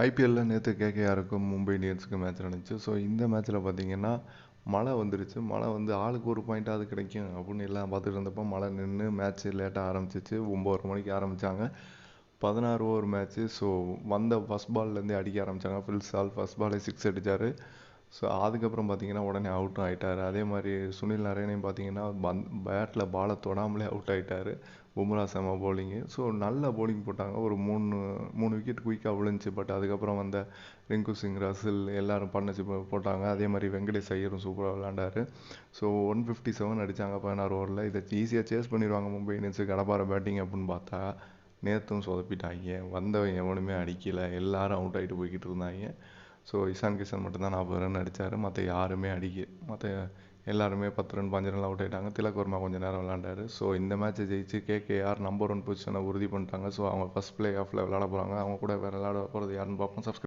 ஐபிஎல்ல நேற்று கேகேஆருக்கும் மும்பை இந்தியன்ஸுக்கும் மேட்ச் நடந்துச்சு. ஸோ இந்த மேட்ச்சில் பார்த்தீங்கன்னா மழை வந்துருச்சு. மழை வந்து ஆளுக்கு ஒரு பாயிண்ட்டாவது கிடைக்கும் அப்படின்னு எல்லாம் பார்த்துட்டு இருந்தப்போ மழை நின்று மேட்ச்சு லேட்டாக ஆரம்பிச்சிச்சு. 9 மணிக்கு ஆரம்பித்தாங்க. 16 ஓவர் மேட்ச்சு. ஸோ வந்த ஃபஸ்ட் பால்லேருந்தே அடிக்க ஆரம்பித்தாங்க. ஃபில்சால் ஃபஸ்ட் பாலே 6 அடித்தார். ஸோ அதுக்கப்புறம் பார்த்தீங்கன்னா உடனே அவுட்டும் ஆகிட்டார். அதே மாதிரி சுனில் நரேனையும் பார்த்தீங்கன்னா பேட்டில் பாலை தொடாமலே அவுட் ஆகிட்டார். பும்ரா செம பவுலிங்கு. ஸோ நல்ல பவுலிங் போட்டாங்க. ஒரு 3 விக்கெட் குயிக்காக விழுந்துச்சு. பட் அதுக்கப்புறம் வந்த ரிங்கு சிங், ரசில் எல்லாரும் பார்ட்னர்ஷிப் போட்டாங்க. அதே மாதிரி வெங்கடேஷ் ஐயரும் சூப்பராக விளையாண்டார். ஸோ 157 அடித்தாங்க 16 ஓவரில். இதை ஈஸியாக சேஸ் பண்ணிடுவாங்க மும்பை இந்தியன்ஸு. கடப்பார பேட்டிங் அப்படின்னு பார்த்தா நேற்றும் சொதப்பிட்டாங்க. வந்தவன் எவனுமே அடிக்கலை. எல்லாரும் அவுட் ஆகிட்டு போய்கிட்டு இருந்தாங்க. ஸோ இஷான் கிஷன் மட்டும்தான் 40 ரன் அடித்தார். மற்ற யாருமே மற்ற எல்லாருமே 10 ரன் 5 ரன்ல அவுட் ஆகிட்டாங்க. திலக் வர்மா கொஞ்சம் நேரம் விளையாண்டாரு. ஸோ இந்த மேட்ச்சை ஜெயிச்சு கேகேஆர் நம்பர் 1 பொசிஷனை உறுதி பண்ணிட்டாங்க. ஸோ அவங்க ஃபஸ்ட் பிளே ஆஃபில் விளையாட போகிறாங்க. அவங்க கூட வேறு விளையாட போகிறது யாருன்னு பார்ப்போம்.